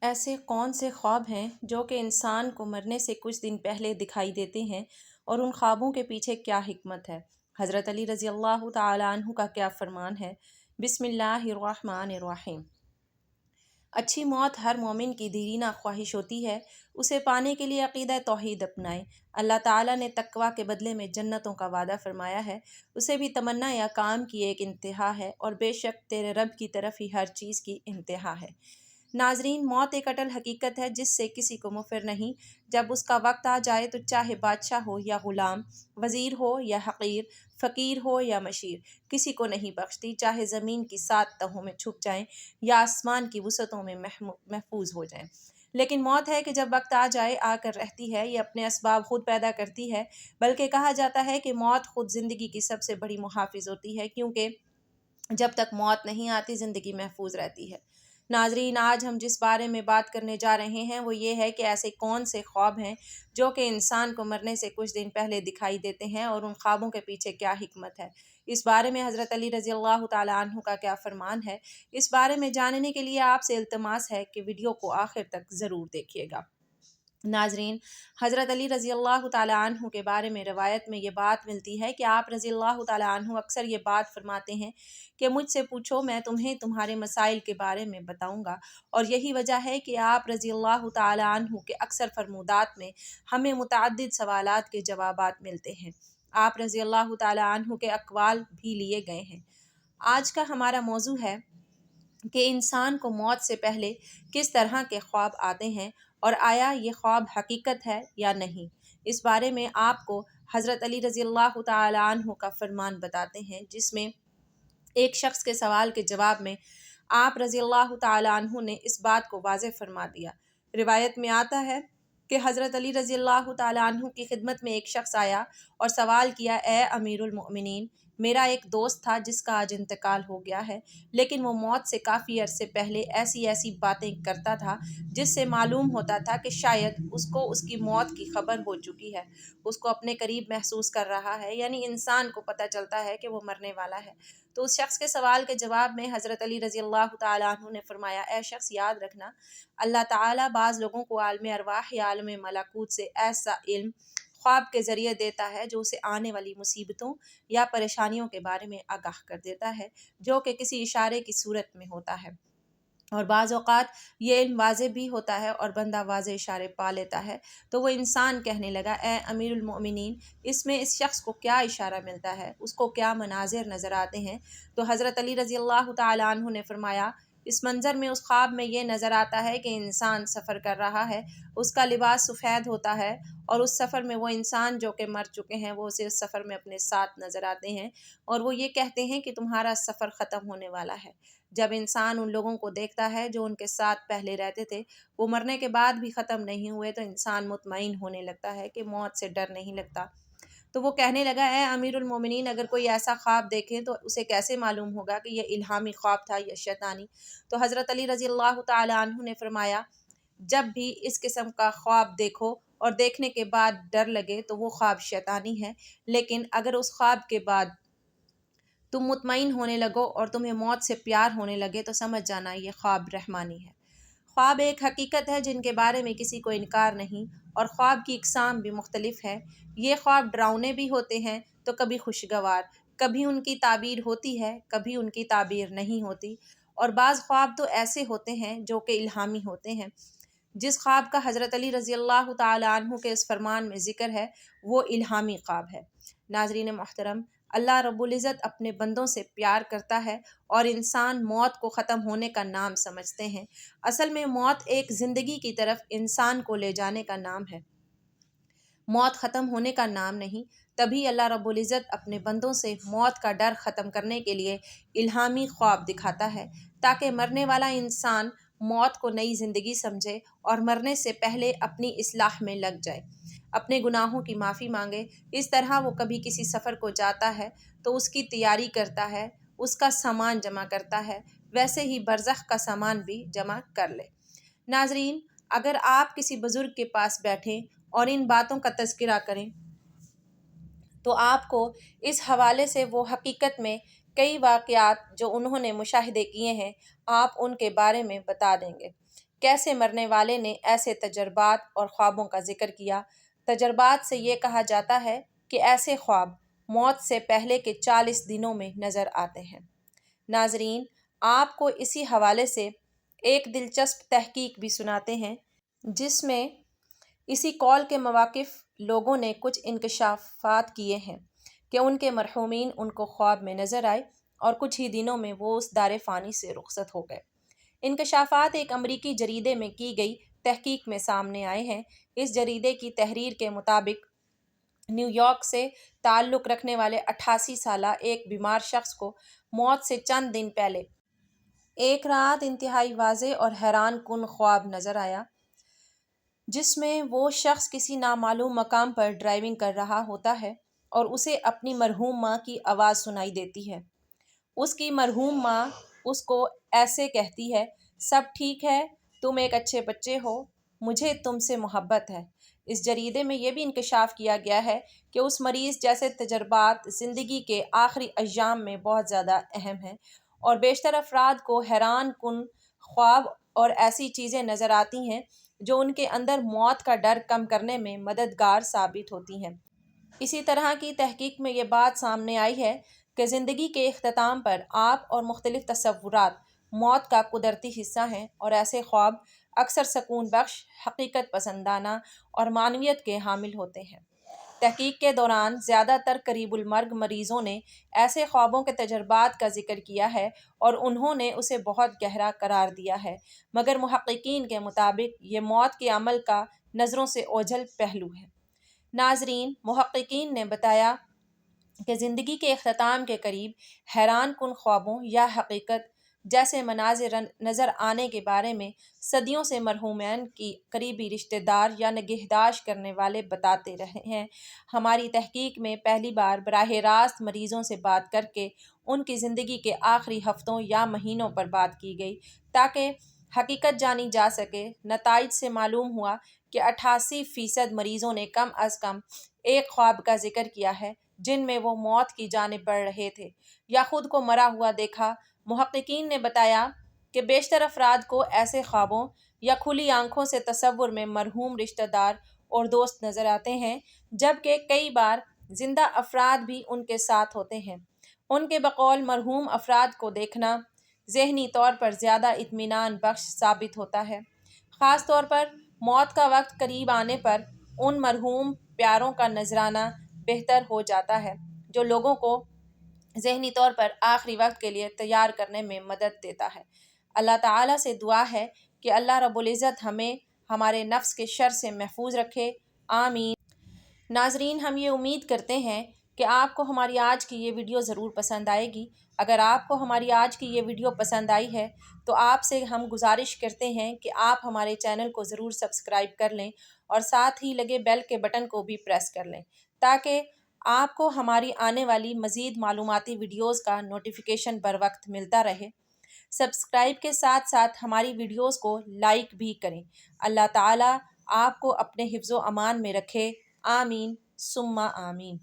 ایسے کون سے خواب ہیں جو کہ انسان کو مرنے سے کچھ دن پہلے دکھائی دیتے ہیں اور ان خوابوں کے پیچھے کیا حکمت ہے؟ حضرت علی رضی اللہ تعالیٰ عنہ کا کیا فرمان ہے؟ بسم اللہ الرحمن الرحیم۔ اچھی موت ہر مومن کی دیرینہ خواہش ہوتی ہے۔ اسے پانے کے لیے عقیدہ توحید اپنائیں۔ اللہ تعالیٰ نے تقویٰ کے بدلے میں جنتوں کا وعدہ فرمایا ہے۔ اسے بھی تمنا یا کام کی ایک انتہا ہے، اور بے شک تیرے رب کی طرف ہی ہر چیز کی انتہا ہے۔ ناظرین، موت ایک اٹل حقیقت ہے جس سے کسی کو مفر نہیں۔ جب اس کا وقت آ جائے تو چاہے بادشاہ ہو یا غلام، وزیر ہو یا حقیر، فقیر ہو یا مشیر، کسی کو نہیں بخشتی، چاہے زمین کی 7 تہوں میں چھپ جائیں یا آسمان کی وسعتوں میں محفوظ ہو جائیں۔ لیکن موت ہے کہ جب وقت آ جائے آ کر رہتی ہے، یہ اپنے اسباب خود پیدا کرتی ہے، بلکہ کہا جاتا ہے کہ موت خود زندگی کی سب سے بڑی محافظ ہوتی ہے، کیونکہ جب تک موت نہیں آتی زندگی محفوظ رہتی ہے۔ ناظرین، آج ہم جس بارے میں بات کرنے جا رہے ہیں وہ یہ ہے کہ ایسے کون سے خواب ہیں جو کہ انسان کو مرنے سے کچھ دن پہلے دکھائی دیتے ہیں اور ان خوابوں کے پیچھے کیا حکمت ہے۔ اس بارے میں حضرت علی رضی اللہ تعالیٰ عنہ کا کیا فرمان ہے، اس بارے میں جاننے کے لیے آپ سے التماس ہے کہ ویڈیو کو آخر تک ضرور دیکھیے گا۔ ناظرین، حضرت علی رضی اللہ تعالیٰ عنہ کے بارے میں روایت میں یہ بات ملتی ہے کہ آپ رضی اللہ تعالیٰ عنہ اکثر یہ بات فرماتے ہیں کہ مجھ سے پوچھو، میں تمہیں تمہارے مسائل کے بارے میں بتاؤں گا، اور یہی وجہ ہے کہ آپ رضی اللہ تعالیٰ عنہ کے اکثر فرمودات میں ہمیں متعدد سوالات کے جوابات ملتے ہیں۔ آپ رضی اللہ تعالیٰ عنہ کے اقوال بھی لیے گئے ہیں۔ آج کا ہمارا موضوع ہے کہ انسان کو موت سے پہلے کس طرح کے خواب آتے ہیں، اور آیا یہ خواب حقیقت ہے یا نہیں۔ اس بارے میں آپ کو حضرت علی رضی اللہ تعالیٰ عنہ کا فرمان بتاتے ہیں، جس میں ایک شخص کے سوال کے جواب میں آپ رضی اللہ تعالیٰ عنہ نے اس بات کو واضح فرما دیا۔ روایت میں آتا ہے کہ حضرت علی رضی اللہ تعالیٰ عنہ کی خدمت میں ایک شخص آیا اور سوال کیا، اے امیر المؤمنین، میرا ایک دوست تھا جس کا آج انتقال ہو گیا ہے، لیکن وہ موت سے کافی عرصے پہلے ایسی باتیں کرتا تھا جس سے معلوم ہوتا تھا کہ شاید اس کو اس کی موت کی خبر ہو چکی ہے، اس کو اپنے قریب محسوس کر رہا ہے، یعنی انسان کو پتہ چلتا ہے کہ وہ مرنے والا ہے۔ تو اس شخص کے سوال کے جواب میں حضرت علی رضی اللہ تعالیٰ عنہ نے فرمایا، اے شخص، یاد رکھنا، اللہ تعالیٰ بعض لوگوں کو عالم ارواح یا عالم ملکوت سے ایسا علم خواب کے ذریعے دیتا ہے جو اسے آنے والی مصیبتوں یا پریشانیوں کے بارے میں آگاہ کر دیتا ہے، جو کہ کسی اشارے کی صورت میں ہوتا ہے، اور بعض اوقات یہ علم واضح بھی ہوتا ہے اور بندہ واضح اشارے پا لیتا ہے۔ تو وہ انسان کہنے لگا، اے امیر المؤمنین، اس میں اس شخص کو کیا اشارہ ملتا ہے، اس کو کیا مناظر نظر آتے ہیں؟ تو حضرت علی رضی اللہ تعالیٰ عنہ نے فرمایا، اس منظر میں، اس خواب میں یہ نظر آتا ہے کہ انسان سفر کر رہا ہے، اس کا لباس سفید ہوتا ہے، اور اس سفر میں وہ انسان جو کہ مر چکے ہیں وہ اسے اس سفر میں اپنے ساتھ نظر آتے ہیں، اور وہ یہ کہتے ہیں کہ تمہارا سفر ختم ہونے والا ہے۔ جب انسان ان لوگوں کو دیکھتا ہے جو ان کے ساتھ پہلے رہتے تھے، وہ مرنے کے بعد بھی ختم نہیں ہوئے، تو انسان مطمئن ہونے لگتا ہے کہ موت سے ڈر نہیں لگتا۔ تو وہ کہنے لگا، اے امیر المومنین، اگر کوئی ایسا خواب دیکھے تو اسے کیسے معلوم ہوگا کہ یہ الہامی خواب تھا یا شیطانی؟ تو حضرت علی رضی اللہ تعالیٰ عنہ نے فرمایا، جب بھی اس قسم کا خواب دیکھو اور دیکھنے کے بعد ڈر لگے تو وہ خواب شیطانی ہے، لیکن اگر اس خواب کے بعد تم مطمئن ہونے لگو اور تمہیں موت سے پیار ہونے لگے تو سمجھ جانا یہ خواب رحمانی ہے۔ خواب ایک حقیقت ہے جن کے بارے میں کسی کو انکار نہیں، اور خواب کی اقسام بھی مختلف ہے۔ یہ خواب ڈراؤنے بھی ہوتے ہیں تو کبھی خوشگوار، کبھی ان کی تعبیر ہوتی ہے، کبھی ان کی تعبیر نہیں ہوتی، اور بعض خواب تو ایسے ہوتے ہیں جو کہ الہامی ہوتے ہیں۔ جس خواب کا حضرت علی رضی اللہ تعالیٰ عنہ کے اس فرمان میں ذکر ہے وہ الہامی خواب ہے۔ ناظرین محترم، اللہ رب العزت اپنے بندوں سے پیار کرتا ہے، اور انسان موت کو ختم ہونے کا نام سمجھتے ہیں۔ اصل میں موت ایک زندگی کی طرف انسان کو لے جانے کا نام ہے، موت ختم ہونے کا نام نہیں۔ تبھی اللہ رب العزت اپنے بندوں سے موت کا ڈر ختم کرنے کے لیے الہامی خواب دکھاتا ہے، تاکہ مرنے والا انسان موت کو نئی زندگی سمجھے اور مرنے سے پہلے اپنی اصلاح میں لگ جائے، اپنے گناہوں کی معافی مانگے۔ اس طرح وہ کبھی کسی سفر کو جاتا ہے تو اس کی تیاری کرتا ہے، اس کا سامان جمع کرتا ہے، ویسے ہی برزخ کا سامان بھی جمع کر لے۔ ناظرین، اگر آپ کسی بزرگ کے پاس بیٹھیں اور ان باتوں کا تذکرہ کریں تو آپ کو اس حوالے سے وہ حقیقت میں کئی واقعات جو انہوں نے مشاہدے کیے ہیں، آپ ان کے بارے میں بتا دیں گے کیسے مرنے والے نے ایسے تجربات اور خوابوں کا ذکر کیا۔ تجربات سے یہ کہا جاتا ہے کہ ایسے خواب موت سے پہلے کے 40 دنوں میں نظر آتے ہیں۔ ناظرین، آپ کو اسی حوالے سے ایک دلچسپ تحقیق بھی سناتے ہیں، جس میں اسی قول کے مواقف لوگوں نے کچھ انکشافات کیے ہیں کہ ان کے مرحومین ان کو خواب میں نظر آئے اور کچھ ہی دنوں میں وہ اس دار فانی سے رخصت ہو گئے۔ انکشافات ایک امریکی جریدے میں کی گئی تحقیق میں سامنے آئے ہیں۔ اس جریدے کی تحریر کے مطابق نیو یارک سے تعلق رکھنے والے 88 سالہ ایک بیمار شخص کو موت سے چند دن پہلے ایک رات انتہائی واضح اور حیران کن خواب نظر آیا، جس میں وہ شخص کسی نامعلوم مقام پر ڈرائیونگ کر رہا ہوتا ہے اور اسے اپنی مرحوم ماں کی آواز سنائی دیتی ہے۔ اس کی مرحوم ماں اس کو ایسے کہتی ہے، "سب ٹھیک ہے، تم ایک اچھے بچے ہو، مجھے تم سے محبت ہے۔" اس جریدے میں یہ بھی انکشاف کیا گیا ہے کہ اس مریض جیسے تجربات زندگی کے آخری ایام میں بہت زیادہ اہم ہیں، اور بیشتر افراد کو حیران کن خواب اور ایسی چیزیں نظر آتی ہیں جو ان کے اندر موت کا ڈر کم کرنے میں مددگار ثابت ہوتی ہیں۔ اسی طرح کی تحقیق میں یہ بات سامنے آئی ہے کہ زندگی کے اختتام پر آپ اور مختلف تصورات موت کا قدرتی حصہ ہیں، اور ایسے خواب اکثر سکون بخش، حقیقت پسندانہ اور معنویت کے حامل ہوتے ہیں۔ تحقیق کے دوران زیادہ تر قریب المرگ مریضوں نے ایسے خوابوں کے تجربات کا ذکر کیا ہے اور انہوں نے اسے بہت گہرا قرار دیا ہے، مگر محققین کے مطابق یہ موت کے عمل کا نظروں سے اوجھل پہلو ہے۔ ناظرین، محققین نے بتایا کہ زندگی کے اختتام کے قریب حیران کن خوابوں یا حقیقت جیسے مناظر نظر آنے کے بارے میں صدیوں سے مرحومین کی قریبی رشتہ دار یا نگہداشت کرنے والے بتاتے رہے ہیں۔ ہماری تحقیق میں پہلی بار براہ راست مریضوں سے بات کر کے ان کی زندگی کے آخری ہفتوں یا مہینوں پر بات کی گئی تاکہ حقیقت جانی جا سکے۔ نتائج سے معلوم ہوا کہ 88% مریضوں نے کم از کم ایک خواب کا ذکر کیا ہے جن میں وہ موت کی جانب بڑھ رہے تھے یا خود کو مرا ہوا دیکھا۔ محققین نے بتایا کہ بیشتر افراد کو ایسے خوابوں یا کھلی آنکھوں سے تصور میں مرحوم رشتہ دار اور دوست نظر آتے ہیں، جبکہ کئی بار زندہ افراد بھی ان کے ساتھ ہوتے ہیں۔ ان کے بقول مرحوم افراد کو دیکھنا ذہنی طور پر زیادہ اطمینان بخش ثابت ہوتا ہے، خاص طور پر موت کا وقت قریب آنے پر۔ ان مرحوم پیاروں کا نذرانہ بہتر ہو جاتا ہے جو لوگوں کو ذہنی طور پر آخری وقت کے لیے تیار کرنے میں مدد دیتا ہے۔ اللہ تعالیٰ سے دعا ہے کہ اللہ رب العزت ہمیں ہمارے نفس کے شر سے محفوظ رکھے، آمین۔ ناظرین، ہم یہ امید کرتے ہیں کہ آپ کو ہماری آج کی یہ ویڈیو ضرور پسند آئے گی۔ اگر آپ کو ہماری آج کی یہ ویڈیو پسند آئی ہے تو آپ سے ہم گزارش کرتے ہیں کہ آپ ہمارے چینل کو ضرور سبسکرائب کر لیں اور ساتھ ہی لگے بیل کے بٹن کو بھی پریس کر لیں تاکہ آپ کو ہماری آنے والی مزید معلوماتی ویڈیوز کا نوٹیفیکیشن بر وقت ملتا رہے۔ سبسکرائب کے ساتھ ساتھ ہماری ویڈیوز کو لائک بھی کریں۔ اللہ تعالیٰ آپ کو اپنے حفظ و امان میں رکھے، آمین ثم آمین۔